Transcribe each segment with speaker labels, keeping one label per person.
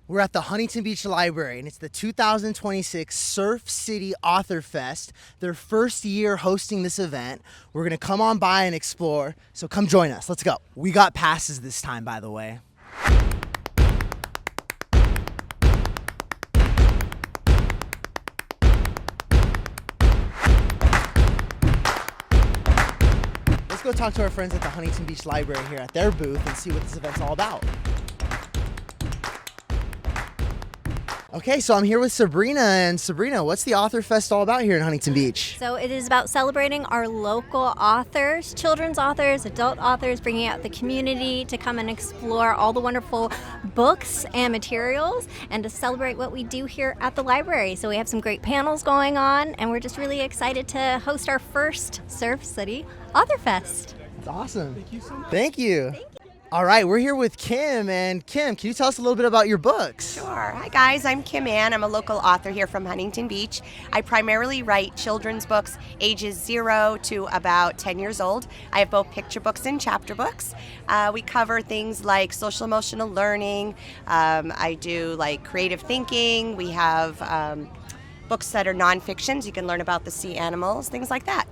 Speaker 1: We're at the Huntington Beach Library, and it's the 2026 Surf City Author Fest, their first year hosting this event. We're going to come on by and explore, so come join us. Let's go. We got passes this time, by the way. Let's go talk to our friends at the Huntington Beach Library here at their booth and see what this event's all about. Okay, so I'm here with Sabrina, and Sabrina, what's the Author Fest all about here in Huntington Beach?
Speaker 2: So it is about celebrating our local authors, children's authors, adult authors, bringing out the community to come and explore all the wonderful books and materials and to celebrate what we do here at the library. So we have some great panels going on, and we're just really excited to host our first Surf City Author Fest.
Speaker 1: That's awesome.
Speaker 3: Thank you so much.
Speaker 1: Thank you. All right, we're here with Kim, and Kim, can you tell us a little bit about your books?
Speaker 4: Sure. Hi guys, I'm Kim Ann. I'm a local author here from Huntington Beach. I primarily write children's books ages 0 to about 10 years old. I have both picture books and chapter books. We cover things like social emotional learning. I do like creative thinking. We have books that are nonfiction, so you can learn about the sea animals, things like that.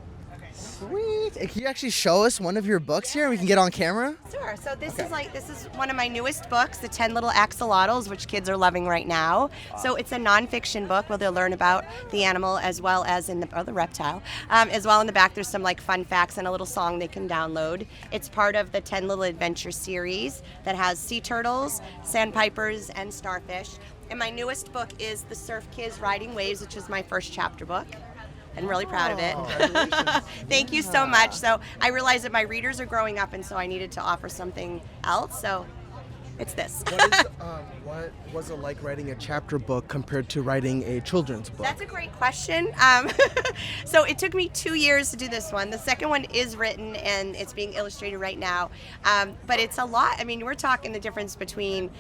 Speaker 1: Sweet. And can you actually show us one of your books here and we can get on camera?
Speaker 4: Sure. So this is one of my newest books, The 10 Little Axolotls, which kids are loving right now. So it's a nonfiction book where they'll learn about the animal as well as the reptile. As well in the back there's some like fun facts and a little song they can download. It's part of the 10 Little Adventures series that has sea turtles, sandpipers, and starfish. And my newest book is The Surf Kids Riding Waves, which is my first chapter book. I'm really proud of it. Thank you so much. So I realized that my readers are growing up, and so I needed to offer something else. So it's this.
Speaker 3: What was it like writing a chapter book compared to writing a children's book?
Speaker 4: That's a great question. So it took me 2 years to do this one. The second one is written and it's being illustrated right now. But it's a lot. I mean, we're talking the difference between,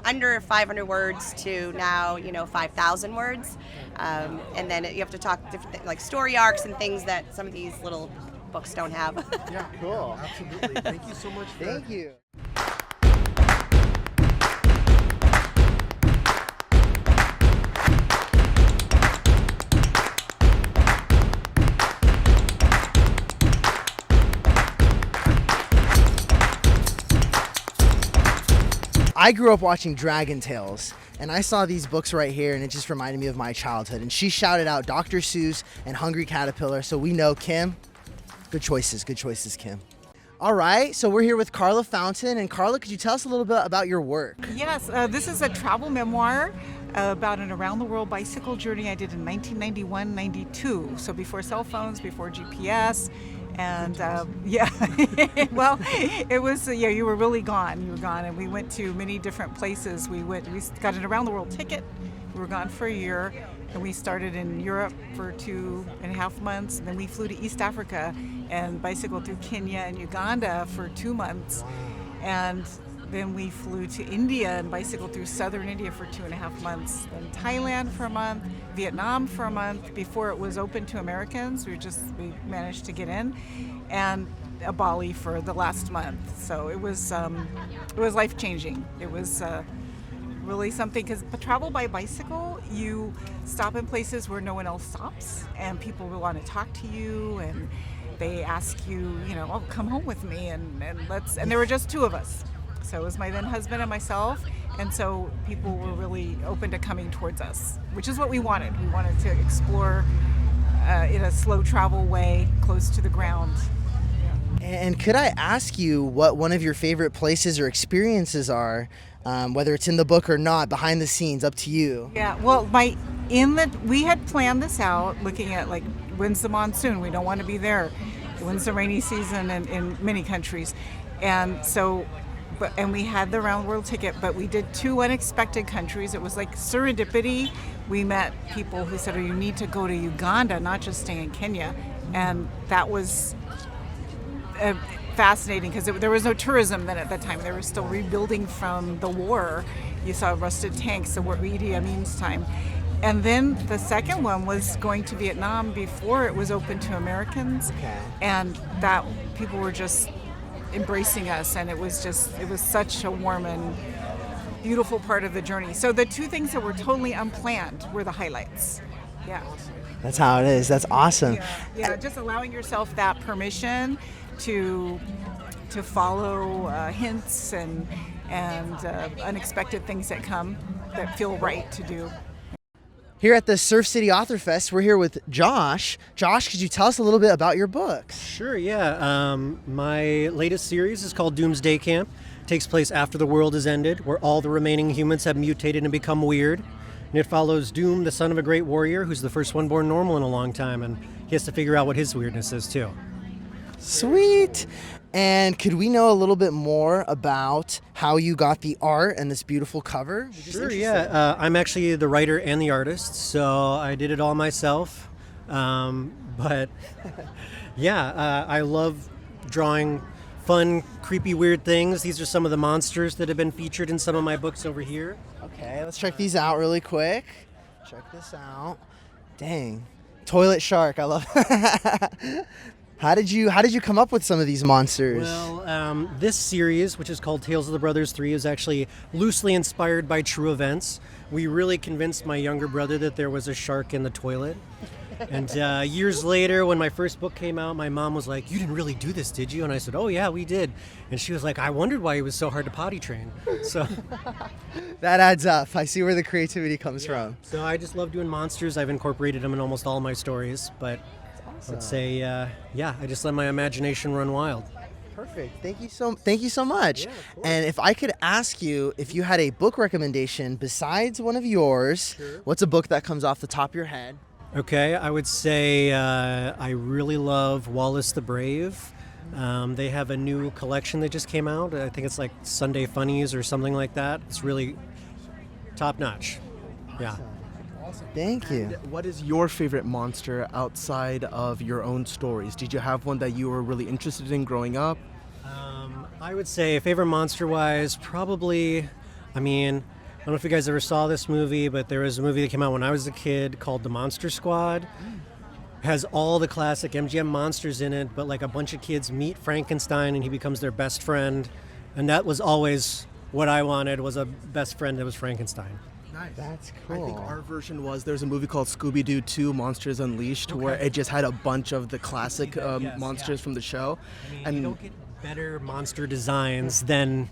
Speaker 4: under 500 words to now, 5,000 words. And then you have to talk different like story arcs and things that some of these little books don't have.
Speaker 3: Yeah, cool. Absolutely. Thank you so much for
Speaker 1: Thank you. I grew up watching Dragon Tales, and I saw these books right here, and it just reminded me of my childhood. And she shouted out Dr. Seuss and Hungry Caterpillar, so we know Kim. Good choices, Kim. All right, so we're here with Carla Fountain, and Carla, could you tell us a little bit about your work?
Speaker 5: Yes, this is a travel memoir about an around-the-world bicycle journey I did in 1991-92, so before cell phones, before GPS. And well, it was, you were really gone. You were gone, and we went to many different places. We got an around-the-world ticket. We were gone for a year, and we started in Europe for 2.5 months. And then we flew to East Africa and bicycled through Kenya and Uganda for 2 months. And then we flew to India and bicycled through southern India for 2.5 months. Then Thailand for a month, Vietnam for a month before it was open to Americans. We managed to get in, and Bali for the last month. So it was life changing. It was really something, because travel by bicycle, you stop in places where no one else stops, and people will want to talk to you, and they ask you, oh, come home with me, and there were just 2 of us. So it was my then husband and myself, and so people were really open to coming towards us, which is what we wanted. We wanted to explore in a slow travel way, close to the ground.
Speaker 1: And could I ask you what one of your favorite places or experiences are, whether it's in the book or not, behind the scenes, up to you?
Speaker 5: Yeah, well, we had planned this out, looking at like, when's the monsoon? We don't want to be there. When's the rainy season in many countries? And so, and we had the round world ticket, but we did 2 unexpected countries. It was like serendipity. We met people who said, oh, you need to go to Uganda, not just stay in Kenya. And that was fascinating, because there was no tourism then at that time. They were still rebuilding from the war. You saw rusted tanks, the Idi Amin's time. And then the second one was going to Vietnam before it was open to Americans.
Speaker 1: Okay.
Speaker 5: And that people were just embracing us, and it was such a warm and beautiful part of the journey. So the two things that were totally unplanned were the highlights. Yeah.
Speaker 1: That's how it is. That's awesome.
Speaker 5: Yeah, just allowing yourself that permission to follow hints and unexpected things that come that feel right to do.
Speaker 1: Here at the Surf City Author Fest, we're here with Josh. Josh, could you tell us a little bit about your books?
Speaker 6: Sure, yeah. My latest series is called Doomsday Camp. It takes place after the world has ended, where all the remaining humans have mutated and become weird. And it follows Doom, the son of a great warrior, who's the first one born normal in a long time, and he has to figure out what his weirdness is, too.
Speaker 1: Sweet. And could we know a little bit more about how you got the art and this beautiful cover?
Speaker 6: Sure, yeah. I'm actually the writer and the artist, so I did it all myself. But yeah, I love drawing fun, creepy, weird things. These are some of the monsters that have been featured in some of my books over here.
Speaker 1: Okay, let's check these out really quick. Check this out. Dang. Toilet shark, I love How did you come up with some of these monsters?
Speaker 6: Well, this series, which is called Tales of the Brothers 3, is actually loosely inspired by true events. We really convinced my younger brother that there was a shark in the toilet. And years later, when my first book came out, my mom was like, "You didn't really do this, did you?" And I said, "Oh, yeah, we did." And she was like, "I wondered why he was so hard to potty train." So
Speaker 1: that adds up. I see where the creativity comes from.
Speaker 6: So I just love doing monsters. I've incorporated them in almost all my stories. But
Speaker 1: awesome.
Speaker 6: I'd say, yeah, I just let my imagination run wild.
Speaker 1: Perfect. Thank you so much.
Speaker 6: Yeah,
Speaker 1: and if I could ask you if you had a book recommendation besides one of yours, what's a book that comes off the top of your head?
Speaker 6: Okay, I would say I really love Wallace the Brave. They have a new collection that just came out. I think it's like Sunday Funnies or something like that. It's really top notch. Yeah.
Speaker 3: Awesome.
Speaker 1: Thank you.
Speaker 3: And what is your favorite monster outside of your own stories? Did you have one that you were really interested in growing up?
Speaker 6: I would say favorite monster-wise, probably, I don't know if you guys ever saw this movie, but there was a movie that came out when I was a kid called The Monster Squad. Has all the classic MGM monsters in it, but like a bunch of kids meet Frankenstein and he becomes their best friend. And that was always what I wanted, was a best friend that was Frankenstein.
Speaker 3: Nice.
Speaker 1: That's cool.
Speaker 3: I think our version was there's a movie called Scooby-Doo 2 Monsters Unleashed where it just had a bunch of the classic monsters from the show.
Speaker 6: And you don't get better monster designs than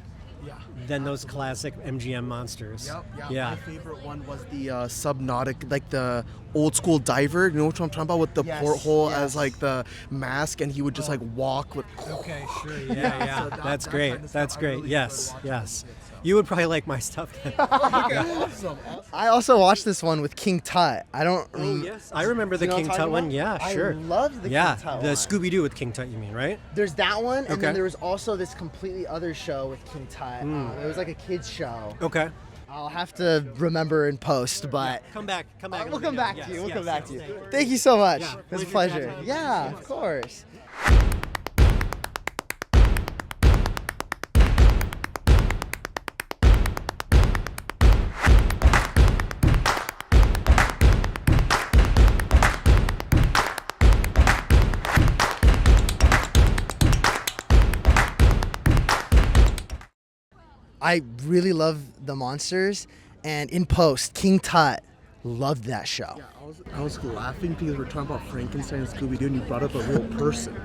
Speaker 6: those classic MGM monsters.
Speaker 3: My favorite one was the Subnautic, like the old school diver. You know what I'm talking about, with the porthole as like the mask, and he would just like walk with.
Speaker 6: Okay, sure, yeah. So that's great. That's great. Really yes. You would probably like my stuff then.
Speaker 3: Awesome.
Speaker 1: I also watched this one with King Tut. I don't.
Speaker 6: Yes, I remember the King Tut one. Yeah, sure.
Speaker 1: I loved the King Tut one.
Speaker 6: The Scooby-Doo with King Tut, you mean, right?
Speaker 1: There's that one, and then there was also this completely other show with King Tut. It was like a kids show.
Speaker 6: Okay.
Speaker 1: I'll have to remember in post, but
Speaker 6: come back.
Speaker 1: We'll come back to you. We'll come back to you. Thank you so much.
Speaker 6: Yeah,
Speaker 1: it was a pleasure. Yeah, of course. I really love the monsters, and in post, King Tut loved that show.
Speaker 3: Yeah, I was laughing because we're talking about Frankenstein and Scooby-Doo, and you brought up a real person.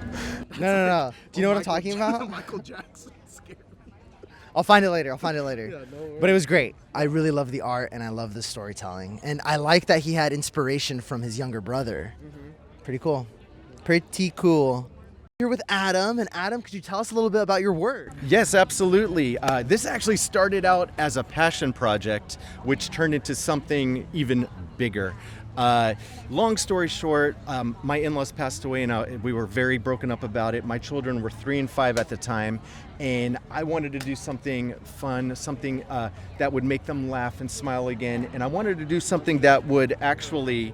Speaker 1: No. Do you know what I'm talking about?
Speaker 3: Michael Jackson scared me.
Speaker 1: I'll find it later. Yeah, no
Speaker 3: worries.
Speaker 1: But it was great. I really love the art, and I love the storytelling. And I like that he had inspiration from his younger brother. Pretty cool. Here with Adam, and Adam, could you tell us a little bit about your work?
Speaker 7: Yes, absolutely. This actually started out as a passion project, which turned into something even bigger. Long story short, my in-laws passed away, and we were very broken up about it. My children were 3 and 5 at the time, and I wanted to do something fun, something that would make them laugh and smile again, and I wanted to do something that would actually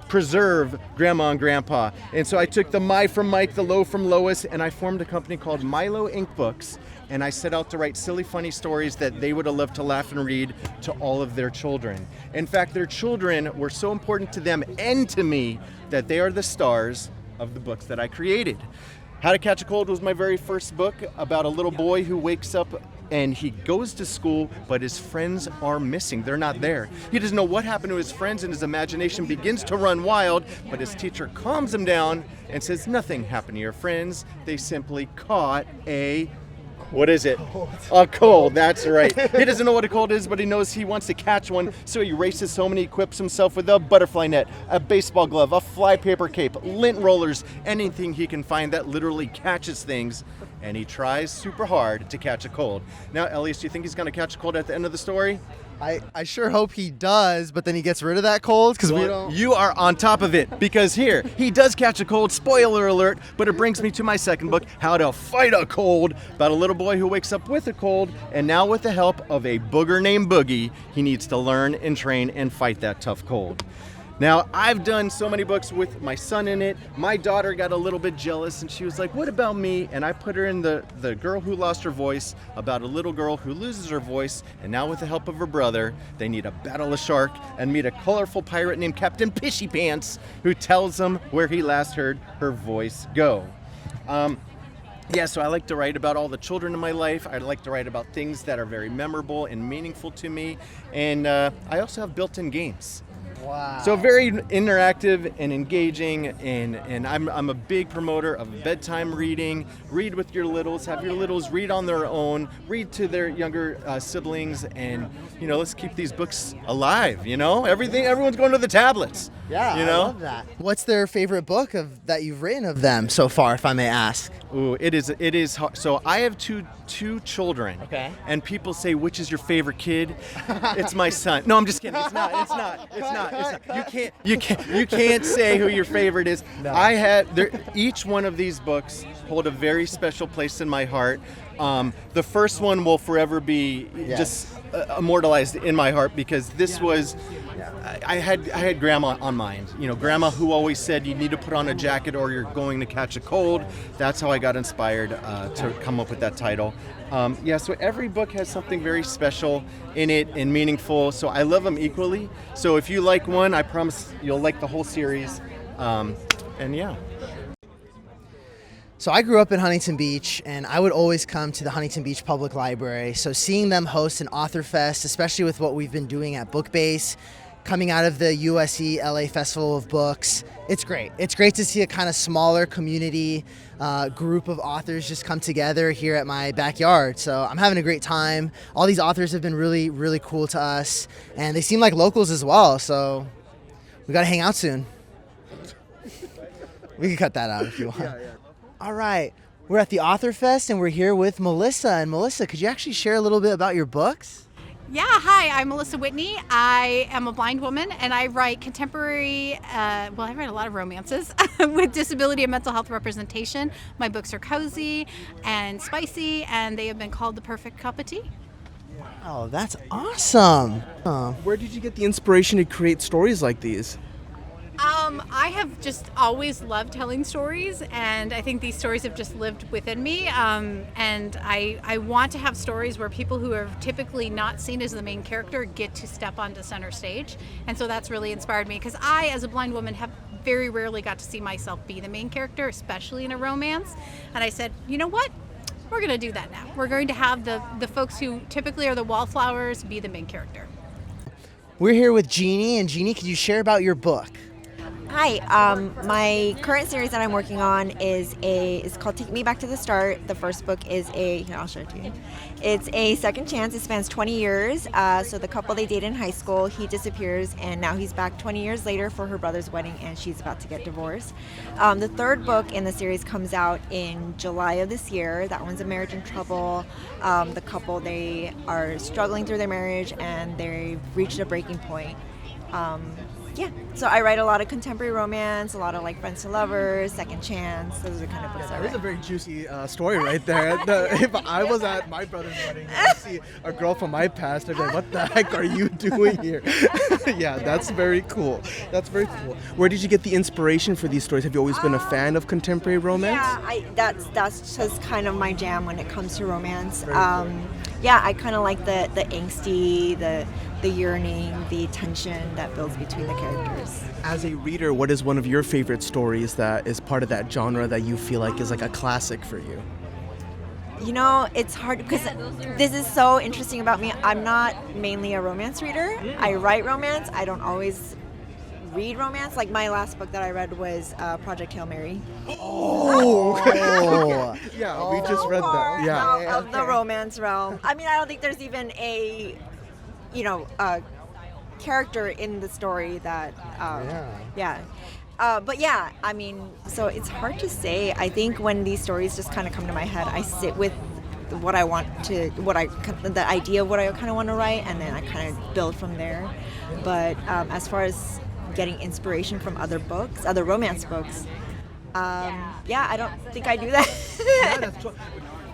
Speaker 7: preserve Grandma and Grandpa. And so I took the My from Mike, the Low from Lois, and I formed a company called Milo Ink Books. And I set out to write silly, funny stories that they would have loved to laugh and read to all of their children. In fact, their children were so important to them and to me that they are the stars of the books that I created. How to Catch a Cold was my very first book about a little boy who wakes up and he goes to school, but his friends are missing. They're not there. He doesn't know what happened to his friends, and his imagination begins to run wild, but his teacher calms him down and says, nothing happened to your friends. They simply caught a... What is it? A cold, that's right. He doesn't know what a cold is, but he knows he wants to catch one, so he races home and he equips himself with a butterfly net, a baseball glove, a flypaper cape, lint rollers, anything he can find that literally catches things, and he tries super hard to catch a cold. Now, Elias, do you think he's going to catch a cold at the end of the story?
Speaker 1: I sure hope he does, but then he gets rid of that cold because we don't.
Speaker 7: You are on top of it, because here, he does catch a cold, spoiler alert, but it brings me to my second book, How to Fight a Cold, about a little boy who wakes up with a cold, and now with the help of a booger named Boogie, he needs to learn and train and fight that tough cold. Now, I've done so many books with my son in it. My daughter got a little bit jealous, and she was like, what about me? And I put her in the Girl Who Lost Her Voice, about a little girl who loses her voice, and now with the help of her brother, they need to battle a shark and meet a colorful pirate named Captain Pishy Pants, who tells them where he last heard her voice go. Yeah, so I like to write about all the children in my life. I like to write about things that are very memorable and meaningful to me. And I also have built-in games.
Speaker 1: Wow.
Speaker 7: So very interactive and engaging, and I'm a big promoter of bedtime reading. Read with your littles, have your littles read on their own, read to their younger siblings, and let's keep these books alive. Everyone's going to the tablets.
Speaker 1: Yeah, I love that. What's their favorite book that you've written of them so far, if I may ask?
Speaker 7: Ooh, it is hard. So I have two children.
Speaker 1: Okay.
Speaker 7: And people say, which is your favorite kid? It's my son. No, I'm just kidding. It's not. You can't say who your favorite is. No. Each one of these books hold a very special place in my heart. The first one will forever be just immortalized in my heart, because this was. I had Grandma on mind. Grandma who always said you need to put on a jacket or you're going to catch a cold. That's how I got inspired to come up with that title. So every book has something very special in it and meaningful. So I love them equally. So if you like one, I promise you'll like the whole series.
Speaker 1: So I grew up in Huntington Beach, and I would always come to the Huntington Beach Public Library. So seeing them host an author fest, especially with what we've been doing at BookBase, coming out of the USC LA Festival of Books, it's great. It's great to see a kind of smaller community group of authors just come together here at my backyard. So I'm having a great time. All these authors have been really, really cool to us, and they seem like locals as well. So we got to hang out soon. We can cut that out if you want. Yeah. All right. We're at the Author Fest, and we're here with Melissa. And Melissa, could you actually share a little bit about your books?
Speaker 8: Yeah, hi, I'm Melissa Whitney. I am a blind woman, and I write contemporary, I write a lot of romances with disability and mental health representation. My books are cozy and spicy, and they have been called the perfect cup of tea.
Speaker 1: Oh, that's awesome.
Speaker 3: Where did you get the inspiration to create stories like these?
Speaker 8: I have just always loved telling stories, and I think these stories have just lived within me. And I want to have stories where people who are typically not seen as the main character get to step onto center stage. And so that's really inspired me, because I, as a blind woman, have very rarely got to see myself be the main character, especially in a romance. And I said, you know what? We're going to do that now. We're going to have the folks who typically are the wallflowers be the main character.
Speaker 1: We're here with Jeannie, and Jeannie, could you share about your book?
Speaker 9: Hi, my current series that I'm working on is called Take Me Back to the Start. The first book is I'll show it to you. It's a second chance. It spans 20 years. So the couple they dated in high school, he disappears, and now he's back 20 years later for her brother's wedding, and she's about to get divorced. The third book in the series comes out in July of this year. That one's A Marriage in Trouble. The couple, they are struggling through their marriage, and they've reached a breaking point. So I write a lot of contemporary romance, a lot of like Friends to Lovers, Second Chance. Those are the kind of books I write.
Speaker 3: That is a very juicy story right there. If I was at my brother's wedding and I see a girl from my past, I'd be like, what the heck are you doing here? Yeah, that's very cool. That's very cool. Where did you get the inspiration for these stories? Have you always been a fan of contemporary romance?
Speaker 9: Yeah, that's just kind of my jam when it comes to romance. I kind of like the angsty, the yearning, the tension that builds between the characters.
Speaker 3: As a reader, what is one of your favorite stories that is part of that genre that you feel like is like a classic for you?
Speaker 9: You know, it's hard because this is so interesting about me. I'm not mainly a romance reader. I write romance. I don't always read romance. Like my last book that I read was Project Hail Mary.
Speaker 1: Oh.
Speaker 3: Yeah, we just read that. Yeah.
Speaker 9: Out of the romance realm. I mean, I don't think there's even a, a character in the story that, yeah. But yeah, I mean, so it's hard to say. I think when these stories just kind of come to my head, I sit with the idea of what I kind of want to write, and then I kind of build from there. But as far as getting inspiration from other books, other romance books, I don't think I do that.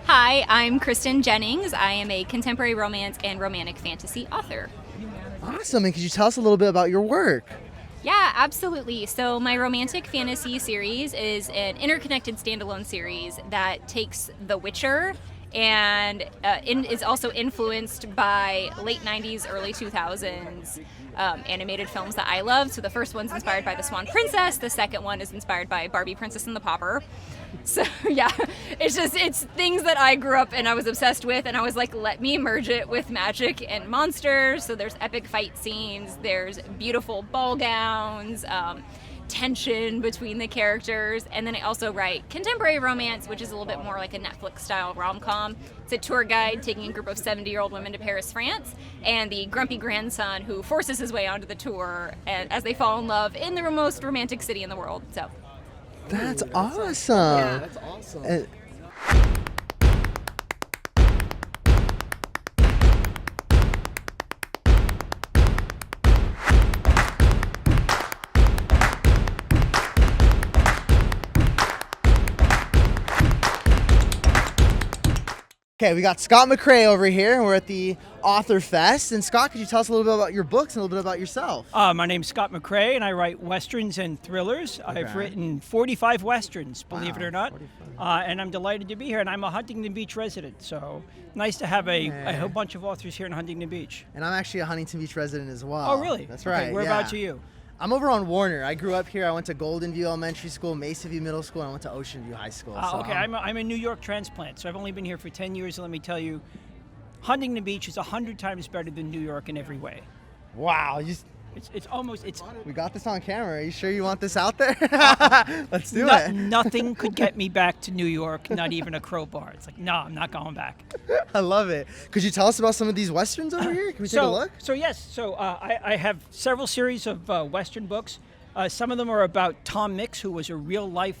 Speaker 10: Hi, I'm Kristen Jennings. I am a contemporary romance and romantic fantasy author.
Speaker 1: Awesome. And could you tell us a little bit about your work?
Speaker 10: Yeah, absolutely. So my romantic fantasy series is an interconnected standalone series that takes The Witcher and is also influenced by late 90s, early 2000s animated films that I love. So the first one's inspired by The Swan Princess. The second one is inspired by Barbie Princess and the Pauper. So yeah, it's things that I grew up and I was obsessed with, and I was like, let me merge it with magic and monsters. So there's epic fight scenes, there's beautiful ball gowns, tension between the characters, and then I also write contemporary romance, which is a little bit more like a Netflix style rom-com. It's a tour guide taking a group of 70-year-old women to Paris, France, and the grumpy grandson who forces his way onto the tour, and as they fall in love in the most romantic city in the world. So
Speaker 1: That's awesome.
Speaker 3: Yeah, that's awesome.
Speaker 1: Okay, we got Scott McCrae over here, and we're at the Author Fest. And Scott, could you tell us a little bit about your books and a little bit about yourself?
Speaker 11: My name's Scott McCrae, and I write westerns and thrillers. Okay. I've written 45 westerns, believe it or not. And I'm delighted to be here, and I'm a Huntington Beach resident, so nice to have a whole bunch of authors here in Huntington Beach.
Speaker 1: And I'm actually a Huntington Beach resident as well.
Speaker 11: Oh, really?
Speaker 1: That's right.
Speaker 11: Okay, whereabouts are you?
Speaker 1: I'm over on Warner. I grew up here. I went to Golden View Elementary School, Mesa View Middle School, and I went to Ocean View High School.
Speaker 11: Okay, I'm a New York transplant, so I've only been here for 10 years, and let me tell you, Huntington Beach is 100 times better than New York in every way.
Speaker 1: Wow.
Speaker 11: We
Speaker 1: got this on camera. Are you sure you want this out there? Let's do it.
Speaker 11: Nothing could get me back to New York, not even a crowbar. It's like, no, I'm not going back.
Speaker 1: I love it. Could you tell us about some of these westerns over here? Can we take a look?
Speaker 11: I have several series of Western books. Some of them are about Tom Mix, who was a real-life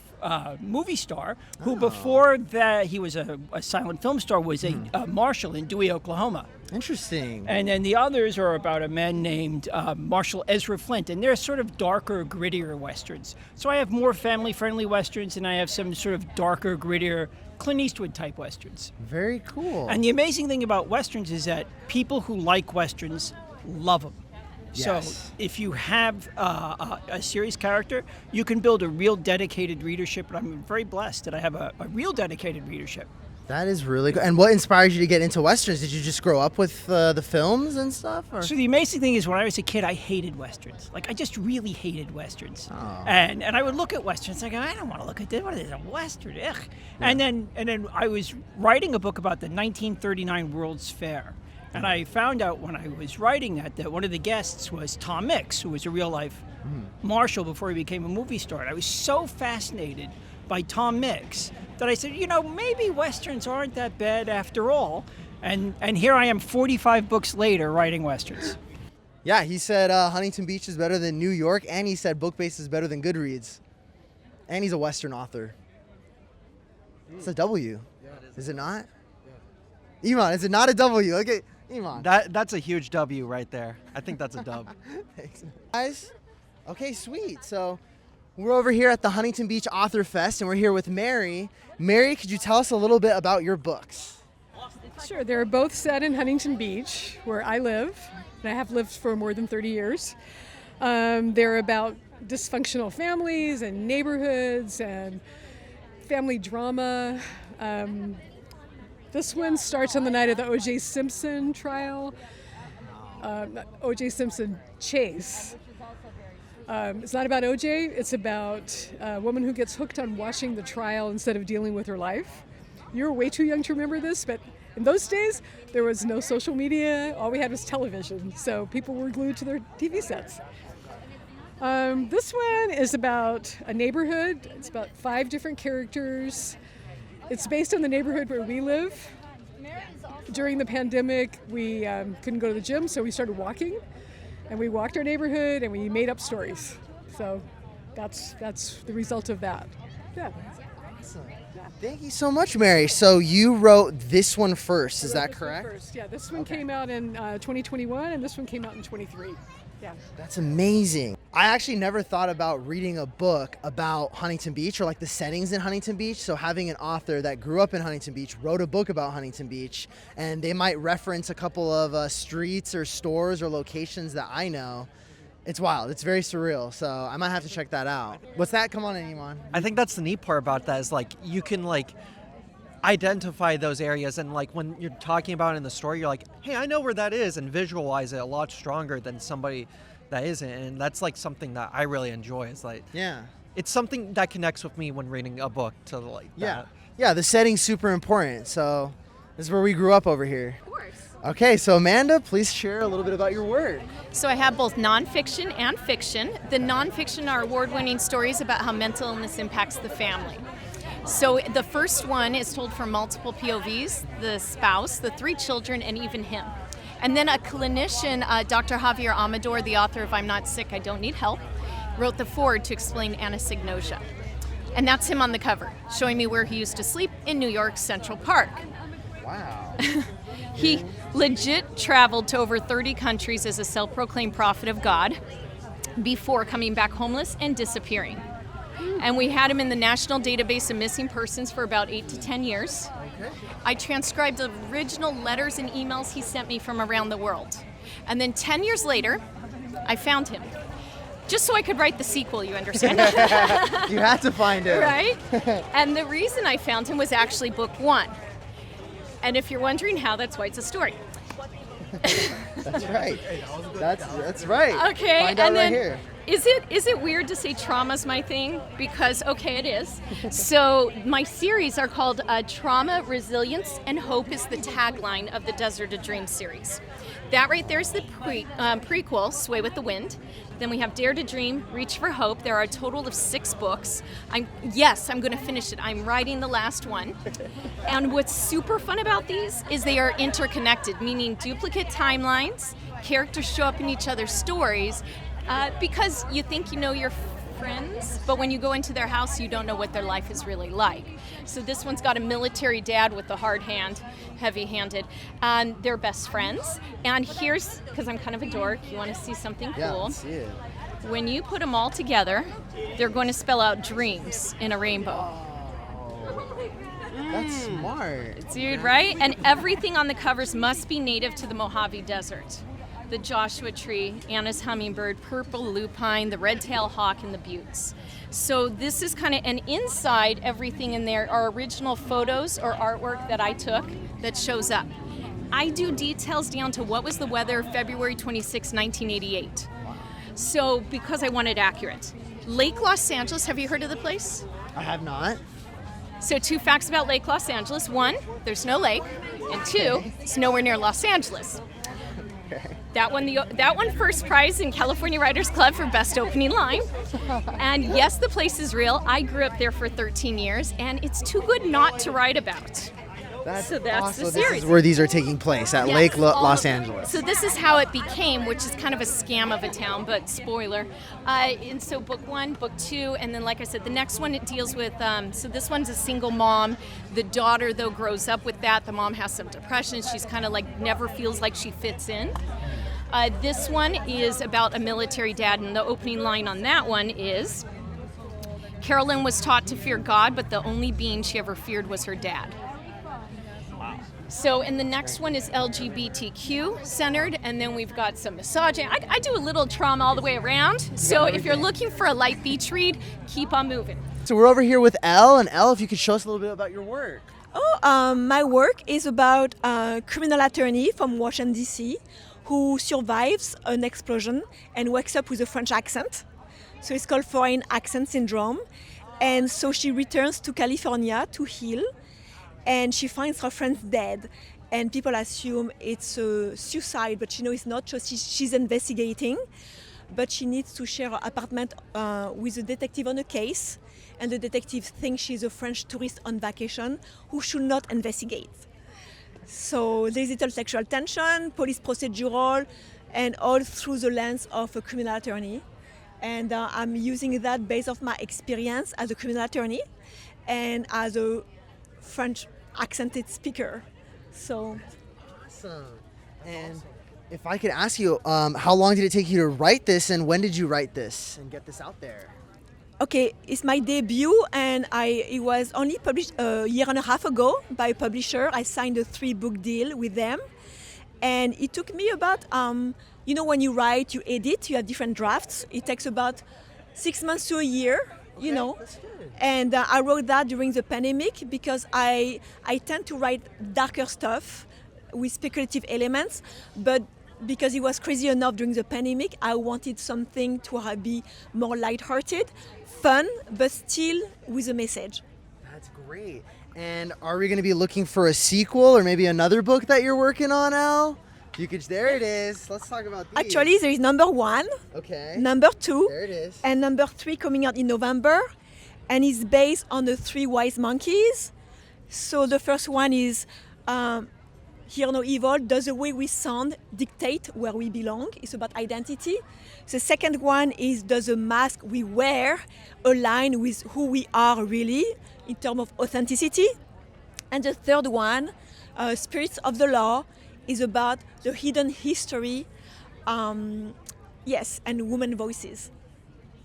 Speaker 11: movie star, who before that he was a silent film star, was a marshal in Dewey, Oklahoma.
Speaker 1: Interesting.
Speaker 11: And then the others are about a man named Marshal Ezra Flint, and they're sort of darker, grittier westerns. So I have more family-friendly westerns, and I have some sort of darker, grittier Clint Eastwood-type westerns.
Speaker 1: Very cool.
Speaker 11: And the amazing thing about westerns is that people who like westerns love them.
Speaker 1: Yes.
Speaker 11: So if you have a series character, you can build a real dedicated readership, and I'm very blessed that I have a real dedicated readership.
Speaker 1: That is really good. And what inspired you to get into westerns? Did you just grow up with the films and stuff? Or?
Speaker 11: So the amazing thing is, when I was a kid, I hated westerns. Like, I just really hated westerns.
Speaker 1: Oh.
Speaker 11: And I would look at westerns, like, I don't want to look at this. What is a western? Ugh. Yeah. And then I was writing a book about the 1939 World's Fair. And I found out when I was writing that one of the guests was Tom Mix, who was a real-life marshal before he became a movie star. And I was so fascinated by Tom Mix that I said, maybe westerns aren't that bad after all. And here I am 45 books later writing westerns.
Speaker 1: Yeah, he said Huntington Beach is better than New York, and he said BookBase is better than Goodreads. And he's a Western author. It's a W. Yeah, is it not? Yeah. Iman, is it not a W? Okay, Iman.
Speaker 12: That's a huge W right there. I think that's a dub.
Speaker 1: Thanks. Guys, okay, sweet. So we're over here at the Huntington Beach Author Fest, and we're here with Mary. Mary, could you tell us a little bit about your books?
Speaker 13: Sure. They're both set in Huntington Beach, where I live, and I have lived for more than 30 years. They're about dysfunctional families and neighborhoods and family drama. This one starts on the night of the O.J. Simpson trial, O.J. Simpson chase. It's not about O.J., it's about a woman who gets hooked on watching the trial instead of dealing with her life. you're way too young to remember this, but in those days, there was no social media. All we had was television, so people were glued to their TV sets. This one is about a neighborhood. It's about 5 different characters. It's based on the neighborhood where we live. During the pandemic, we couldn't go to the gym, so we started walking. And we walked our neighborhood, and we made up stories. So that's the result of that. Yeah.
Speaker 1: Awesome. Thank you so much, Mary. So you wrote this one first, is that correct?
Speaker 13: First, yeah. This one came out in 2021, and this one came out in 23. Yeah.
Speaker 1: That's amazing. I actually never thought about reading a book about Huntington Beach or like the settings in Huntington Beach. So having an author that grew up in Huntington Beach wrote a book about Huntington Beach, and they might reference a couple of streets or stores or locations that I know. It's wild. It's very surreal. So I might have to check that out. What's that? Come on, anyone.
Speaker 12: I think that's the neat part about that is like you can like identify those areas, and like when you're talking about it in the story, you're like, hey, I know where that is, and visualize it a lot stronger than somebody that isn't. And that's like something that I really enjoy. It's like,
Speaker 1: yeah,
Speaker 12: it's something that connects with me when reading a book to like that.
Speaker 1: Yeah, the setting's super important. So this is where we grew up over here. Of course. Okay, so Amanda, please share a little bit about your work.
Speaker 14: So I have both nonfiction and fiction. The nonfiction are award-winning stories about how mental illness impacts the family. So the first one is told from multiple POVs, the spouse, the 3 children, and even him. And then a clinician, Dr. Javier Amador, the author of I'm Not Sick, I Don't Need Help, wrote the foreword to explain anosognosia. And that's him on the cover, showing me where he used to sleep in New York's Central Park.
Speaker 1: Wow.
Speaker 14: He legit traveled to over 30 countries as a self-proclaimed prophet of God before coming back homeless and disappearing. And we had him in the National Database of Missing Persons for about 8 to 10 years.
Speaker 1: Okay.
Speaker 14: I transcribed the original letters and emails he sent me from around the world. And then 10 years later, I found him. Just so I could write the sequel, you understand?
Speaker 1: You had to find him.
Speaker 14: Right? And the reason I found him was actually book 1. And if you're wondering how, that's why it's a story.
Speaker 1: That's right. That's right.
Speaker 14: Okay,
Speaker 1: Find out
Speaker 14: and then
Speaker 1: right here.
Speaker 14: is it weird to say trauma's my thing? Because okay, it is. So my series are called Trauma, Resilience, and Hope is the tagline of the Desert to Dream series. That right there is the prequel, Sway with the Wind. Then we have Dare to Dream, Reach for Hope. There are a total of 6 books. I'm going to finish it. I'm writing the last one. And what's super fun about these is they are interconnected, meaning duplicate timelines. Characters show up in each other's stories because you think you know your friends, but when you go into their house, you don't know what their life is really like. So this one's got a military dad with the hard hand, heavy-handed, and they're best friends. And here's, because I'm kind of a dork, you want to see something
Speaker 1: Yeah,
Speaker 14: cool?
Speaker 1: let's see it.
Speaker 14: When you put them all together, they're going to spell out dreams in a rainbow.
Speaker 1: That's smart.
Speaker 14: Dude, right? And everything on the covers must be native to the Mojave Desert. The Joshua tree, Anna's hummingbird, purple lupine, the red-tailed hawk, and the buttes. So this is kind of, and inside everything in there are original photos or artwork that I took that shows up. I do details down to what was the weather February 26, 1988. So because I want it accurate. Lake Los Angeles, have you heard of the place?
Speaker 1: I have not.
Speaker 14: So 2 facts about Lake Los Angeles. 1, there's no lake. And 2, it's nowhere near Los Angeles. That one first prize in California Writers Club for best opening line. And yes, the place is real. I grew up there for 13 years, and it's too good not to write about.
Speaker 1: That's
Speaker 14: awesome.
Speaker 1: the
Speaker 14: This
Speaker 1: series. Is where these are taking place at
Speaker 14: Yes,
Speaker 1: Lake
Speaker 14: all
Speaker 1: Los
Speaker 14: of them.
Speaker 1: Angeles.
Speaker 14: So this is how it became, which is kind of a scam of a town, but spoiler. And so book 1, book 2, and then like I said, the next one it deals with, so this one's a single mom. The daughter, though, grows up with that. The mom has some depression. She's kind of like never feels like she fits in. This one is about a military dad, and the opening line on that one is, Carolyn was taught to fear God, but the only being she ever feared was her dad. So, and the next one is LGBTQ centered, and then we've got some misogyny. I do a little trauma all the way around. So if you're looking for a light beach read, keep on moving.
Speaker 1: So we're over here with Elle, and Elle, if you could show us a little bit about your work.
Speaker 15: My work is about a criminal attorney from Washington, D.C., who survives an explosion and wakes up with a French accent. So it's called foreign accent syndrome. And so she returns to California to heal. and she finds her friend dead. And people assume it's a suicide, but it's not. So she's investigating, but she needs to share her apartment with a detective on a case, and the detective thinks she's a French tourist on vacation who should not investigate. So there's little sexual tension, police procedural, and all through the lens of a criminal attorney. And I'm using that based off my experience as a criminal attorney and as a French accented speaker. So
Speaker 1: awesome. And if I could ask you, how long did it take you to write this, and when did you write this and get this out there?
Speaker 15: Okay, it's my debut, and it was only published a year and a half ago by a publisher. I signed a 3-book deal with them, and it took me about, when you write, you edit, you have different drafts. It takes about 6 months to a year,
Speaker 1: That's good.
Speaker 15: And I wrote that during the pandemic because I tend to write darker stuff with speculative elements, but because it was crazy enough during the pandemic, I wanted something to be more lighthearted, fun, but still with a message.
Speaker 1: That's great. And are we going to be looking for a sequel or maybe another book that you're working on, Al? There it is. Let's talk about these.
Speaker 15: Actually, there is number 1,
Speaker 1: okay,
Speaker 15: number 2,
Speaker 1: there it is,
Speaker 15: and number 3 coming out in November, and it's based on the 3 wise monkeys. So the first one is Hear No Evil, does the way we sound dictate where we belong? It's about identity. The second one is, does the mask we wear align with who we are really in terms of authenticity? And the third one, Spirits of the Law, is about the hidden history, and women voices.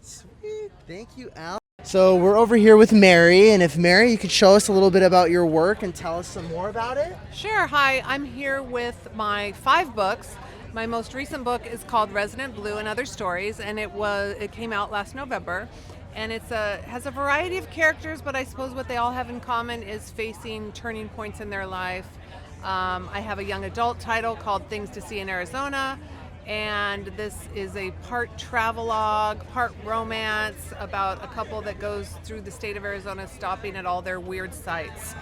Speaker 1: Sweet. Thank you, Al. So we're over here with Mary, and if Mary, you could show us a little bit about your work and tell us some more about it.
Speaker 16: Sure. Hi, I'm here with my 5 books. My most recent book is called Resident Blue and Other Stories, and it came out last November. And has a variety of characters, but I suppose what they all have in common is facing turning points in their life. I have a young adult title called Things to See in Arizona, and this is a part travelogue, part romance about a couple that goes through the state of Arizona, stopping at all their weird sites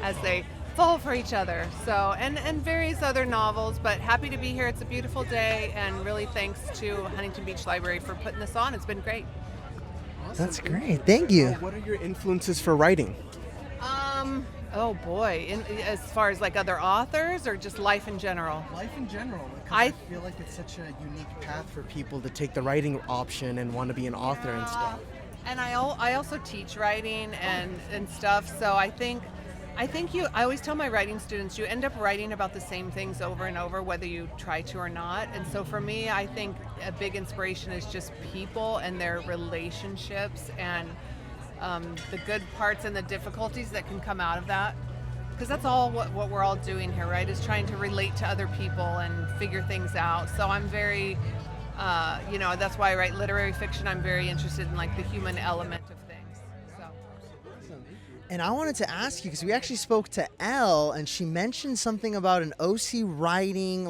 Speaker 16: as they fall for each other. So, and various other novels, but happy to be here. It's a beautiful day, and really thanks to Huntington Beach Library for putting this on. It's been great.
Speaker 1: That's great. Thank you.
Speaker 3: What are your influences for writing?
Speaker 16: Oh boy, as far as like other authors or just life in general?
Speaker 3: Life in general. I feel like it's such a unique path for people to take the writing option and want to be an author and stuff.
Speaker 16: And I also teach writing and stuff, so I always tell my writing students, you end up writing about the same things over and over, whether you try to or not. And so for me, I think a big inspiration is just people and their relationships and the good parts and the difficulties that can come out of that. Because that's all what we're all doing here, right? Is trying to relate to other people and figure things out. So I'm very, that's why I write literary fiction. I'm very interested in like the human element of things. So.
Speaker 1: And I wanted to ask you, because we actually spoke to Elle, and she mentioned something about an OC writing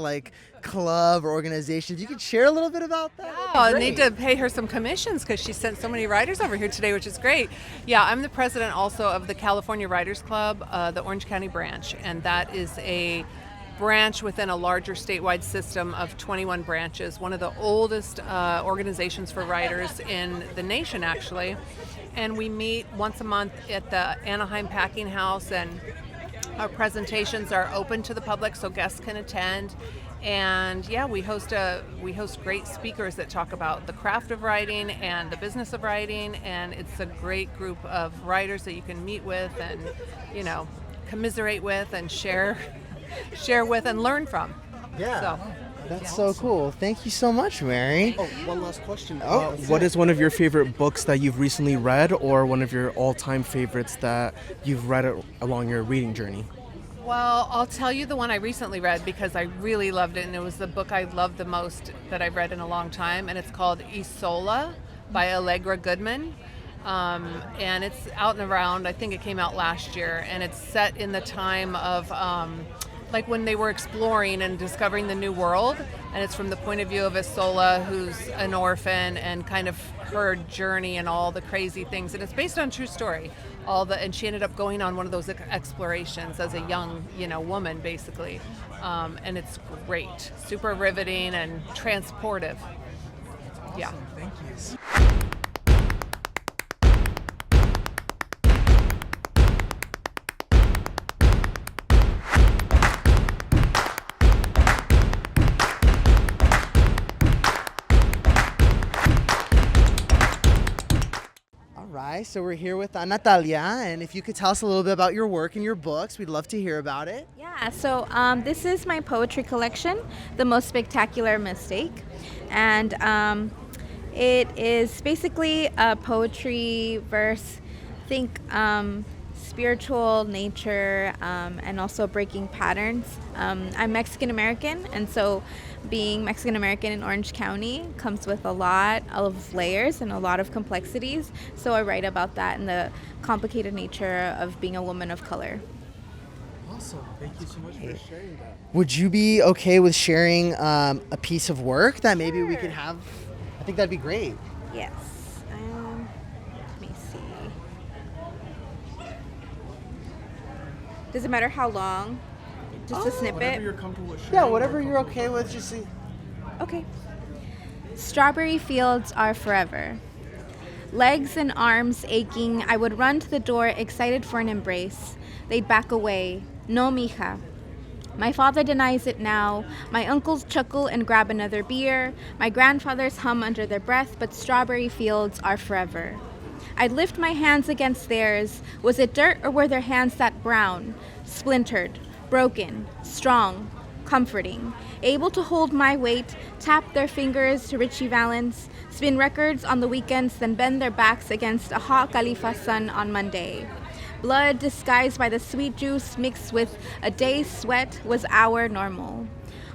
Speaker 1: club or organization. If you could share a little bit about that.
Speaker 16: I need to pay her some commissions because she sent so many writers over here today, which is great. Yeah, I'm the president also of the California Writers Club, the Orange County branch, and that is a branch within a larger statewide system of 21 branches, one of the oldest organizations for writers in the nation, actually. And we meet once a month at the Anaheim Packing House, and our presentations are open to the public so guests can attend. And yeah, we host great speakers that talk about the craft of writing and the business of writing, and it's a great group of writers that you can meet with and, commiserate with and share with and learn from.
Speaker 1: Yeah.
Speaker 16: So.
Speaker 1: That's so cool. Thank you so much, Mary.
Speaker 3: Oh, one last question. What is one of your favorite books that you've recently read, or one of your all-time favorites that you've read along your reading journey?
Speaker 16: Well, I'll tell you the one I recently read because I really loved it, and it was the book I loved the most that I've read in a long time, and it's called Isola by Allegra Goodman. And it's out and around. I think it came out last year, and it's set in the time of when they were exploring and discovering the new world, and it's from the point of view of Isola, who's an orphan, and kind of her journey and all the crazy things. And it's based on a true story. And she ended up going on one of those explorations as a young, woman, basically. And it's great, super riveting and transportive.
Speaker 3: Awesome.
Speaker 16: Yeah.
Speaker 3: Thank you.
Speaker 1: All right, so we're here with Natalia, and if you could tell us a little bit about your work and your books, we'd love to hear about it.
Speaker 17: Yeah, so this is my poetry collection, The Most Spectacular Mistake. And it is basically a poetry, verse, spiritual nature, and also breaking patterns. I'm Mexican American, and so being Mexican American in Orange County comes with a lot of layers and a lot of complexities. So I write about that and the complicated nature of being a woman of color.
Speaker 3: Awesome. Thank you so much for sharing that.
Speaker 1: Would you be okay with sharing a piece of work that maybe we could have? I think that'd be great.
Speaker 17: Yes. Let me see. Does it matter how long? Just a snippet?
Speaker 3: Whatever you're comfortable with sharing.
Speaker 1: Yeah, whatever you're okay with, just see.
Speaker 17: Okay. Strawberry fields are forever. Legs and arms aching, I would run to the door, excited for an embrace. They'd back away. No, mija. My father denies it now. My uncles chuckle and grab another beer. My grandfathers hum under their breath, but strawberry fields are forever. I'd lift my hands against theirs. Was it dirt or were their hands that brown? Splintered, broken, strong, comforting. Able to hold my weight, tap their fingers to Richie Valens, spin records on the weekends, then bend their backs against a hot Khalifa sun on Monday. Blood disguised by the sweet juice mixed with a day's sweat was our normal.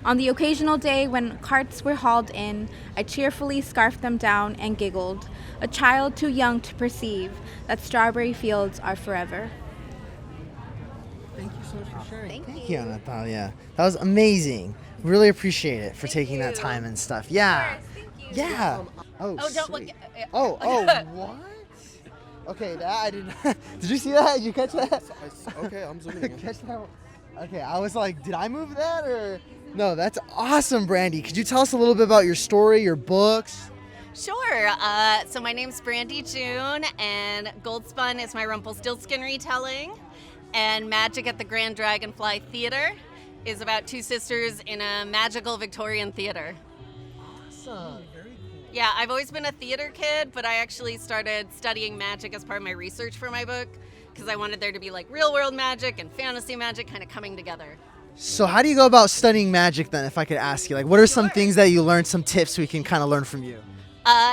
Speaker 17: On the occasional day when carts were hauled in, I cheerfully scarfed them down and giggled, a child too young to perceive that strawberry fields are forever.
Speaker 3: Thank you so much for sharing.
Speaker 1: Thank you, Natalia. That was amazing. Really appreciate it for taking that time and stuff. Yeah. Yeah. Oh, sweet. Oh, what? Okay, that I didn't. Did you see that? Did you catch that?
Speaker 3: Okay, I'm zooming in.
Speaker 1: Catch that? Okay, I was like, did I move that or? No, that's awesome, Brandy. Could you tell us a little bit about your story, your books?
Speaker 18: Sure. So my name's Brandy June, and Goldspun is my Rumpelstiltskin retelling, and Magic at the Grand Dragonfly Theater is about two sisters in a magical Victorian theater.
Speaker 1: Awesome.
Speaker 18: Yeah, I've always been a theater kid, but I actually started studying magic as part of my research for my book because I wanted there to be like real world magic and fantasy magic kind of coming together.
Speaker 1: So how do you go about studying magic then, if I could ask you? Like, what are some things that you learned, some tips we can kind of learn from you?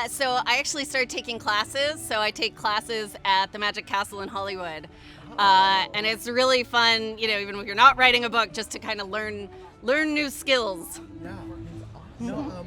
Speaker 18: So I actually started taking classes. So I take classes at the Magic Castle in Hollywood. And it's really fun, even if you're not writing a book, just to kind of learn new skills.
Speaker 3: Yeah. No,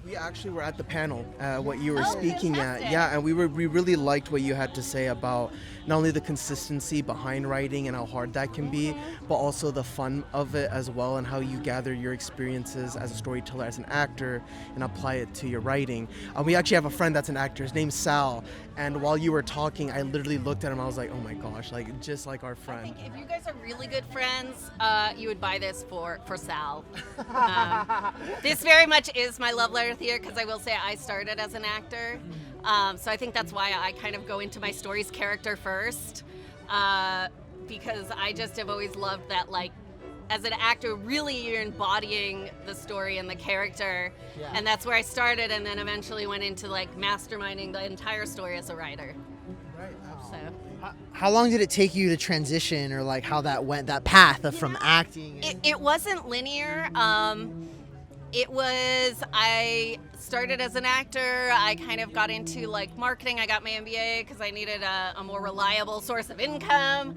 Speaker 3: we actually were at the panel, what you were speaking at. Yeah, and we really liked what you had to say about not only the consistency behind writing and how hard that can be, but also the fun of it as well, and how you gather your experiences as a storyteller, as an actor, and apply it to your writing. We actually have a friend that's an actor. His name's Sal, and while you were talking, I literally looked at him. I was like, oh my gosh, like just like our friend.
Speaker 18: I think if you guys are really good friends, you would buy this for Sal. This very much is my love letter theater, because I will say I started as an actor. So I think that's why I kind of go into my story's character first, because I just have always loved that, like, as an actor, really you're embodying the story and the character, and that's where I started, and then eventually went into like masterminding the entire story as a writer.
Speaker 3: Right, absolutely.
Speaker 1: How long did it take you to transition, or like how that went, that path of from acting?
Speaker 18: It wasn't linear. I started as an actor. I kind of got into like marketing. I got my MBA because I needed a more reliable source of income,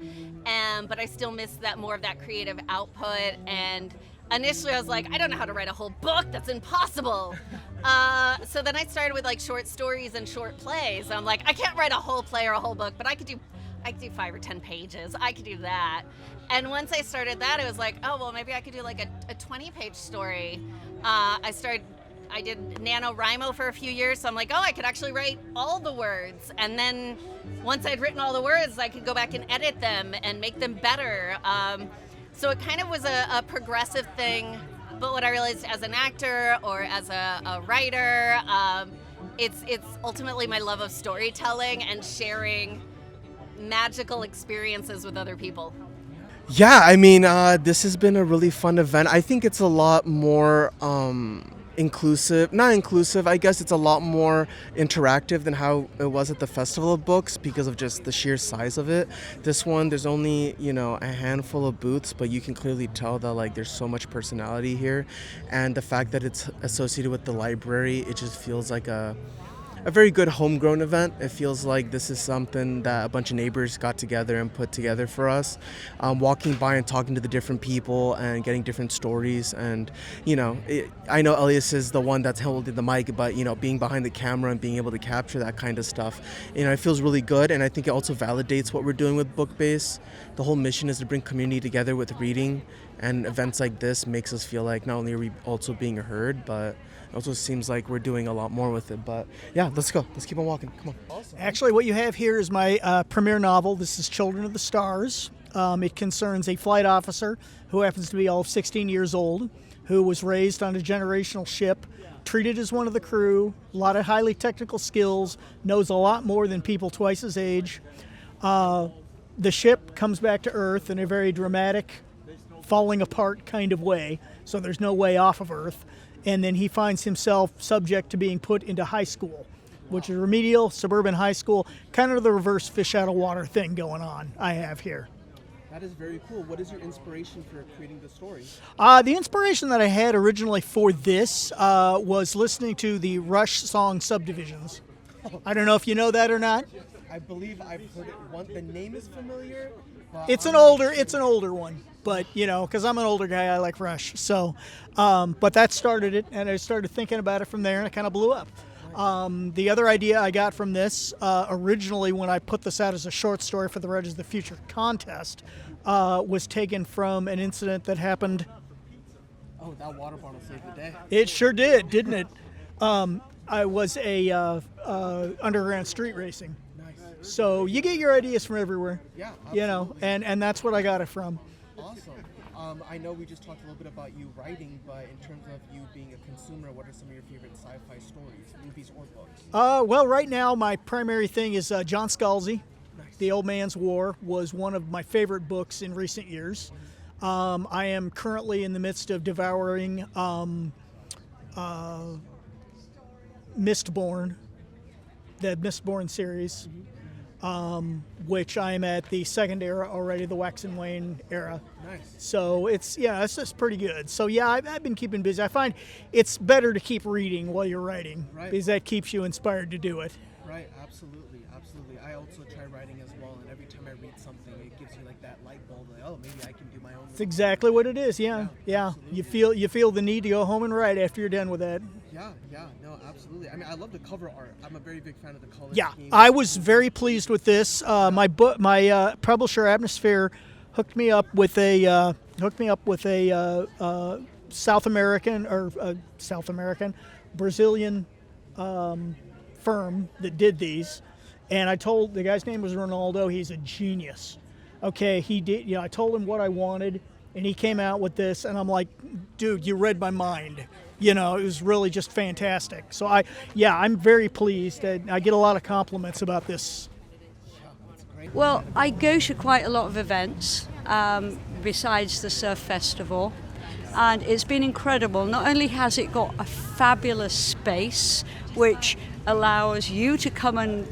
Speaker 18: but I still missed more of that creative output. And initially I was like, I don't know how to write a whole book. That's impossible. So then I started with like short stories and short plays. I'm like, I can't write a whole play or a whole book, but I could do 5 or 10 pages. I could do that. And once I started that, it was like, oh, well, maybe I could do like a 20-page story. I I did NaNoWriMo for a few years, so I'm like, oh, I could actually write all the words. And then once I'd written all the words, I could go back and edit them and make them better. So it kind of was a progressive thing. But what I realized as an actor or as a writer, it's ultimately my love of storytelling and sharing magical experiences with other people.
Speaker 3: Yeah, I mean, this has been a really fun event. I think it's a lot more inclusive. Not inclusive, I guess it's a lot more interactive than how it was at the Festival of Books because of just the sheer size of it. This one, there's only, a handful of booths, but you can clearly tell that, like, there's so much personality here. And the fact that it's associated with the library, it just feels like a very good homegrown event. It feels like this is something that a bunch of neighbors got together and put together for us. Walking by and talking to the different people and getting different stories. And, I know Elias is the one that's holding the mic, but, being behind the camera and being able to capture that kind of stuff, it feels really good. And I think it also validates what we're doing with BookBase. The whole mission is to bring community together with reading. And events like this makes us feel like not only are we also being heard, but it also seems like we're doing a lot more with it. But yeah, let's go. Let's keep on walking. Come on.
Speaker 19: Awesome. Actually, what you have here is my premiere novel. This is Children of the Stars. It concerns a flight officer who happens to be all of 16 years old, who was raised on a generational ship, treated as one of the crew, a lot of highly technical skills, knows a lot more than people twice his age. The ship comes back to Earth in a very dramatic, falling apart kind of way, so there's no way off of Earth. And then he finds himself subject to being put into high school, which is remedial suburban high school, kind of the reverse fish out of water thing going on I have here.
Speaker 3: That is very cool. What is your inspiration for creating the story?
Speaker 19: The inspiration that I had originally for this was listening to the Rush song Subdivisions. I don't know if you know that or not.
Speaker 3: I believe I've heard it. The name is familiar.
Speaker 19: It's an older one, but because I'm an older guy, I like Rush. So, but that started it, and I started thinking about it from there, and it kind of blew up. The other idea I got from this originally, when I put this out as a short story for the Red is the Future contest, was taken from an incident that happened.
Speaker 3: Oh, that water bottle saved the day.
Speaker 19: It sure did, didn't it? I was a underground street racing. So you get your ideas from everywhere.
Speaker 3: Yeah, absolutely.
Speaker 19: And that's what I got it from.
Speaker 3: Awesome. I know we just talked a little bit about you writing, but in terms of you being a consumer, what are some of your favorite sci-fi stories, movies or books?
Speaker 19: Well, right now my primary thing is John Scalzi. Nice. The Old Man's War was one of my favorite books in recent years. I am currently in the midst of devouring Mistborn, the Mistborn series. Which I'm at the second era already, the Wax and Wane era.
Speaker 3: Nice.
Speaker 19: So it's just pretty good. So yeah, I've been keeping busy. I find it's better to keep reading while you're writing, right, because that keeps you inspired to do it.
Speaker 3: Right, absolutely. I also try writing as well, and every time I read something, it gives you like that light bulb, like, oh, maybe I can do my own.
Speaker 19: That's exactly what it is. Yeah. You feel the need to go home and write after you're done with that.
Speaker 3: Yeah, no, absolutely. I mean, I love the cover art. I'm a very big fan of the color scheme.
Speaker 19: I was very pleased with this. My publisher Atmosphere hooked me up with a South American Brazilian firm that did these, and I told the guy's name was Ronaldo. He's a genius. Okay, he did. I told him what I wanted, and he came out with this, and I'm like, dude, you read my mind. It was really just fantastic. So I'm very pleased. I get a lot of compliments about this.
Speaker 20: Well, I go to quite a lot of events besides the Surf Festival, and it's been incredible. Not only has it got a fabulous space, which allows you to come and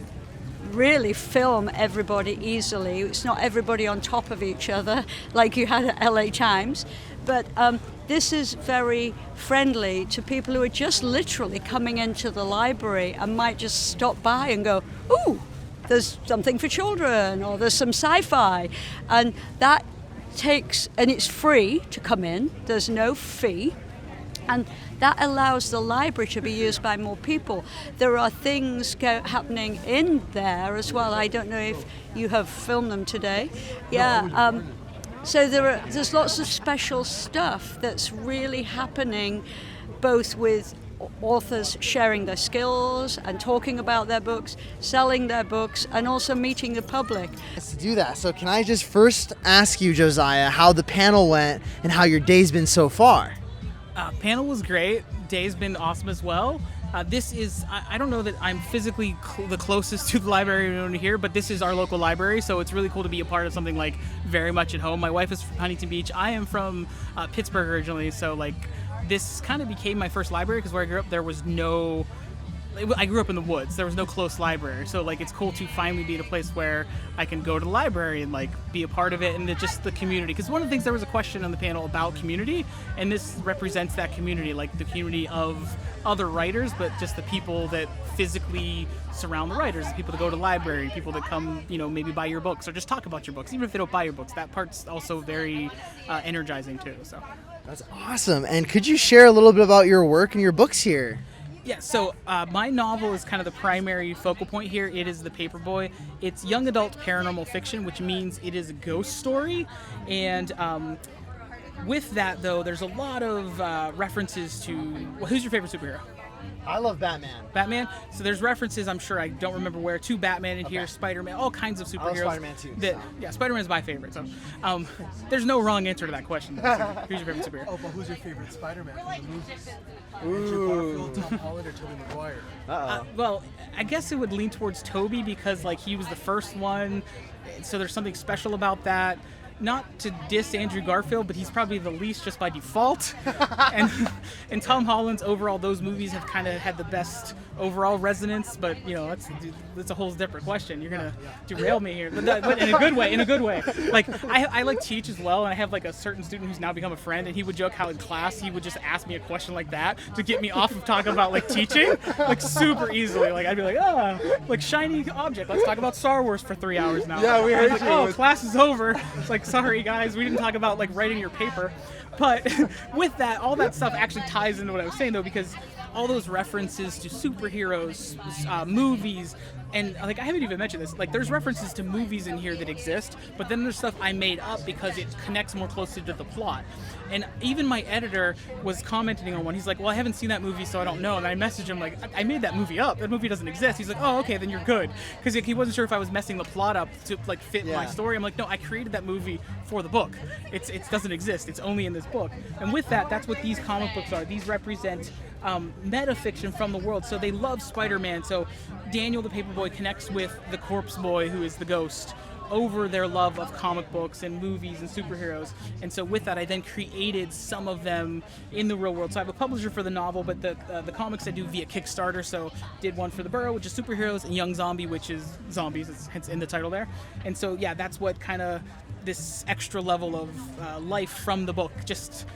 Speaker 20: really film everybody easily. It's not everybody on top of each other like you had at LA Times, but this is very friendly to people who are just literally coming into the library and might just stop by and go, ooh, there's something for children, or there's some sci-fi. And that and it's free to come in, there's no fee. And that allows the library to be used by more people. There are things happening in there as well. I don't know if you have filmed them today. Yeah. So there's lots of special stuff that's really happening, both with authors sharing their skills and talking about their books, selling their books, and also meeting the public.
Speaker 1: To do that, so can I just first ask you, Josiah, how the panel went and how your day's been so far?
Speaker 21: Panel was great. Day's been awesome as well. This is, I don't know that I'm physically the closest to the library here, but this is our local library, so it's really cool to be a part of something like very much at home. My wife is from Huntington Beach. I am from Pittsburgh originally, so like this kind of became my first library because where I grew up, there was no, I grew up in the woods. There was no close library, so like it's cool to finally be at a place where I can go to the library and like be a part of it and just the community. Because one of the things, there was a question on the panel about community, and this represents that community, like the community of other writers, but just the people that physically surround the writers, the people that go to the library, people that come, you know, maybe buy your books or just talk about your books, even if they don't buy your books. That part's also very energizing too. So
Speaker 1: that's awesome. And could you share a little bit about your work and your books here?
Speaker 21: Yeah, so my novel is kind of the primary focal point here. It is The Paperboy. It's young adult paranormal fiction, which means it is a ghost story. And with that, though, there's a lot of references to, well, who's your favorite superhero?
Speaker 1: I love Batman.
Speaker 21: Batman? So there's references, I'm sure, I don't remember where, to Batman in here, Spider-Man, all kinds of superheroes.
Speaker 1: I love Spider-Man too.
Speaker 21: Yeah, Spider-Man's my favorite. So there's no wrong answer to that question. So, who's your favorite superhero?
Speaker 3: Oh, but who's your favorite Spider-Man from the movies?
Speaker 1: Ooh.
Speaker 3: Andrew Garfield, Tom Holland, or Tobey Maguire?
Speaker 21: Well, I guess it would lean towards Toby because like he was the first one, so there's something special about that. Not to diss Andrew Garfield, but he's probably the least just by default. and Tom Holland's overall, those movies have kind of had the best overall resonance. But you know, that's a whole different question. You're gonna derail me here, but in a good way. In a good way. Like I like teach as well, and I have like a certain student who's now become a friend, and he would joke how in class he would just ask me a question like that to get me off of talking about like teaching, like super easily. Like I'd be like, like shiny object. Let's talk about Star Wars for 3 hours now.
Speaker 3: Yeah, we heard
Speaker 21: like,
Speaker 3: you.
Speaker 21: Oh, class is over. It's like, sorry guys, we didn't talk about like writing your paper. But with that, all that stuff actually ties into what I was saying though, because all those references to superheroes, movies, and like I haven't even mentioned this, like there's references to movies in here that exist, but then there's stuff I made up because it connects more closely to the plot. And even my editor was commenting on one. He's like, well, I haven't seen that movie, so I don't know. And I messaged him like, I made that movie up. That movie doesn't exist. He's like, oh, okay, then you're good. Because he wasn't sure if I was messing the plot up to like fit my story. I'm like, no, I created that movie for the book. It doesn't exist. It's only in this book. And with that, that's what these comic books are. These represent metafiction from the world. So they love Spider-Man. So Daniel the Paperboy connects with the Corpse Boy, who is the ghost, over their love of comic books and movies and superheroes. And so with that, I then created some of them in the real world. So I have a publisher for the novel, but the comics I do via Kickstarter. So did one for The Burrow, which is superheroes, and Young Zombie, which is zombies, it's hence in the title there. And so yeah, that's what kind of this extra level of life from the book, just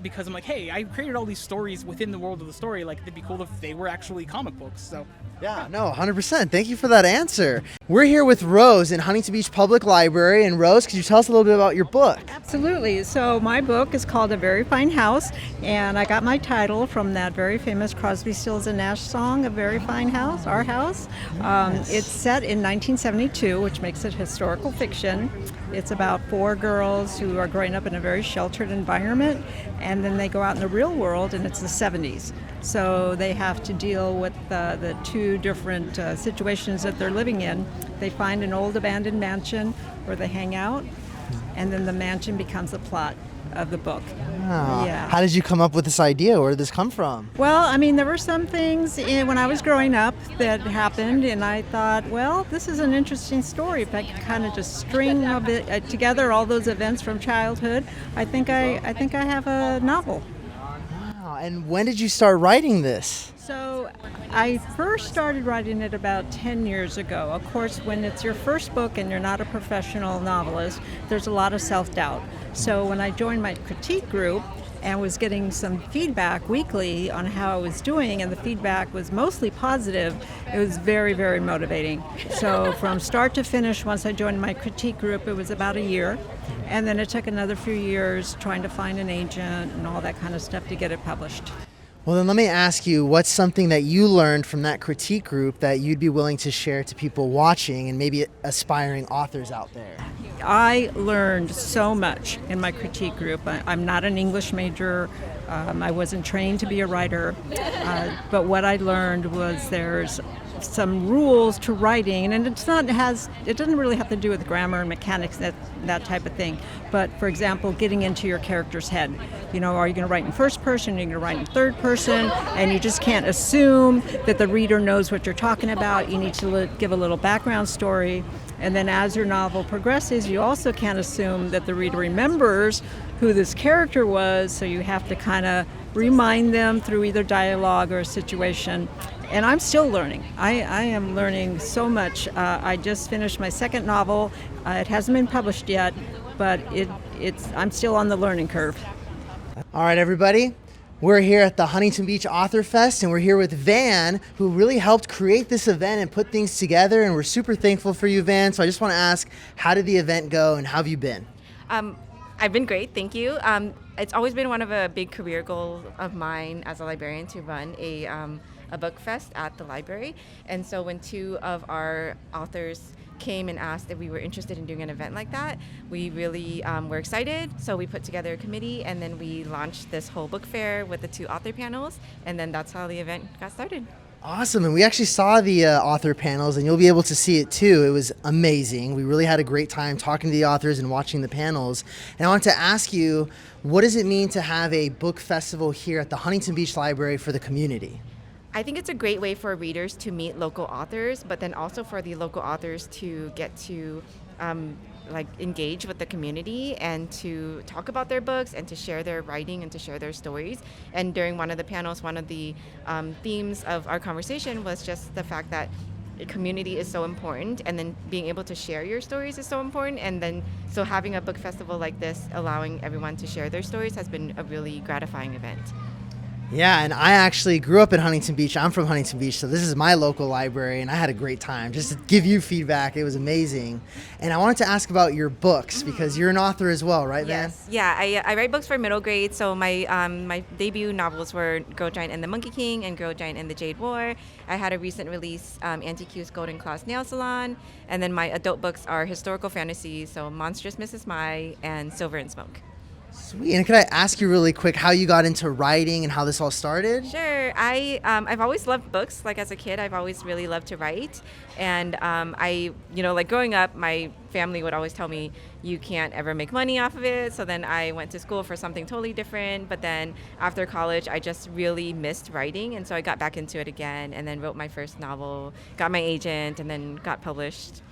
Speaker 21: because I'm like, hey, I created all these stories within the world of the story. Like, it'd be cool if they were actually comic books. So
Speaker 1: yeah, no, 100%. Thank you for that answer. We're here with Rose in Huntington Beach Public Library. And Rose, could you tell us a little bit about your book?
Speaker 22: Absolutely. So my book is called A Very Fine House, and I got my title from that very famous Crosby, Stills and Nash song, A Very Fine House, Our House. It's set in 1972, which makes it historical fiction. It's about 4 girls who are growing up in a very sheltered environment, and then they go out in the real world, and it's the 70s. So they have to deal with the 2 different situations that they're living in. They find an old abandoned mansion where they hang out, and then the mansion becomes the plot of the book.
Speaker 1: Oh.
Speaker 22: Yeah.
Speaker 1: How did you come up with this idea? Where did this come from?
Speaker 22: Well, I mean, there were some things when I was growing up that happened, and I thought, well, this is an interesting story. If I could kind of just string a bit together all those events from childhood, I think I have a novel.
Speaker 1: Wow. And when did you start writing this?
Speaker 22: So I first started writing it about 10 years ago. Of course, when it's your first book and you're not a professional novelist, there's a lot of self-doubt. So when I joined my critique group and was getting some feedback weekly on how I was doing, and the feedback was mostly positive, it was very, very motivating. So from start to finish, once I joined my critique group, it was about a year. And then it took another few years trying to find an agent and all that kind of stuff to get it published.
Speaker 1: Well, then let me ask you, what's something that you learned from that critique group that you'd be willing to share to people watching and maybe aspiring authors out there?
Speaker 22: I learned so much in my critique group. I'm not an English major. I wasn't trained to be a writer, but what I learned was there's some rules to writing, and it doesn't really have to do with grammar and mechanics, that type of thing. But for example, getting into your character's head. You know, are you going to write in first person? Are you going to write in third person? And you just can't assume that the reader knows what you're talking about. You need to give a little background story. And then as your novel progresses, you also can't assume that the reader remembers who this character was, so you have to kind of remind them through either dialogue or a situation. And I'm still learning. I am learning so much. I just finished my second novel. It hasn't been published yet, but I'm still on the learning curve.
Speaker 1: All right, everybody. We're here at the Huntington Beach Author Fest, and we're here with Van, who really helped create this event and put things together, and we're super thankful for you, Van. So I just want to ask, how did the event go, and how have you been?
Speaker 2: I've been great, thank you. It's always been one of a big career goal of mine as a librarian to run a book fest at the library. And so when two of our authors came and asked if we were interested in doing an event like that, we really were excited. So we put together a committee, and then we launched this whole book fair with the two author panels, and then that's how the event got started.
Speaker 1: Awesome, and we actually saw the author panels, and you'll be able to see it too. It was amazing. We really had a great time talking to the authors and watching the panels. And I want to ask you, what does it mean to have a book festival here at the Huntington Beach Library for the community?
Speaker 2: I think it's a great way for readers to meet local authors, but then also for the local authors to get to engage with the community and to talk about their books and to share their writing and to share their stories. And during one of the panels, one of the themes of our conversation was just the fact that community is so important, and then being able to share your stories is so important. And then so having a book festival like this, allowing everyone to share their stories, has been a really gratifying event.
Speaker 1: Yeah, and I actually grew up in Huntington Beach. I'm from Huntington Beach, so this is my local library, and I had a great time. Just to give you feedback, it was amazing. And I wanted to ask about your books, because you're an author as well, right, Van?
Speaker 2: Yes. Yeah, I write books for middle grade. So my debut novels were Girl Giant and the Monkey King and Girl Giant and the Jade War. I had a recent release, Auntie Q's Golden Claws Nail Salon. And then my adult books are historical fantasy, so Monstrous Mrs. Mai and Silver and Smoke.
Speaker 1: Sweet. And could I ask you really quick how you got into writing and how this all started?
Speaker 2: Sure. I've always loved books. Like as a kid, I've always really loved to write. And growing up, my family would always tell me, you can't ever make money off of it. So then I went to school for something totally different. But then after college, I just really missed writing. And so I got back into it again and then wrote my first novel, got my agent, and then got published.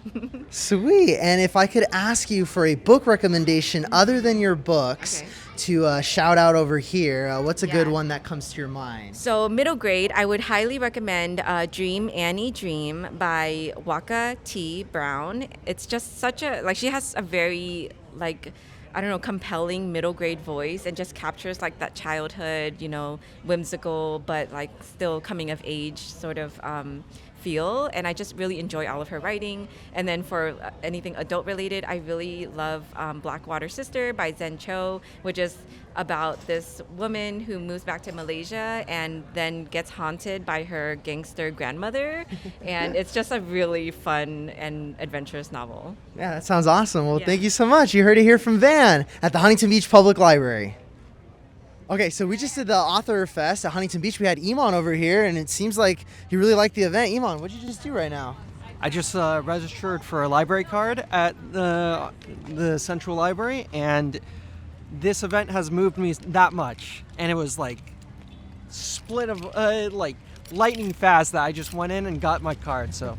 Speaker 1: Sweet. And if I could ask you for a book recommendation other than your books, to shout out over here, what's a good one that comes to your mind?
Speaker 2: So middle grade, I would highly recommend Dream Annie Dream by Waka T. Brown. It's just such a, she has a very, compelling middle grade voice, and just captures that childhood, whimsical, but still coming of age sort of feel. And I just really enjoy all of her writing. And then for anything adult related, I really love Blackwater Sister by Zen Cho, which is about this woman who moves back to Malaysia and then gets haunted by her gangster grandmother. And it's just a really fun and adventurous novel.
Speaker 1: Yeah, that sounds awesome. Well, Thank you so much. You heard it here from Van at the Huntington Beach Public Library. Okay, so we just did the Author Fest at Huntington Beach. We had Iman over here, and it seems like you really liked the event. Iman, what did you just do right now?
Speaker 12: I just registered for a library card at the Central Library, and this event has moved me that much. And it was split of lightning fast that I just went in and got my card. So,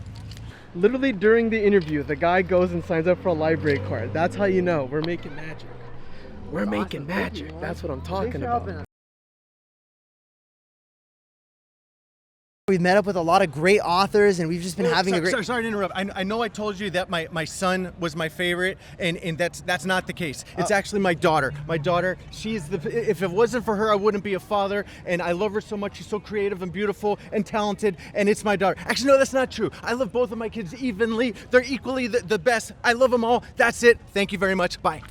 Speaker 3: literally during the interview, the guy goes and signs up for a library card. That's how you know we're making magic. We're making magic. That's what I'm talking about.
Speaker 1: We've met up with a lot of great authors, and we've just been having a great...
Speaker 7: Sorry to interrupt. I know I told you that my son was my favorite, and that's not the case. It's actually my daughter. My daughter, if it wasn't for her, I wouldn't be a father, and I love her so much. She's so creative and beautiful and talented, and it's my daughter. Actually, no, that's not true. I love both of my kids evenly. They're equally the best. I love them all. That's it. Thank you very much. Bye.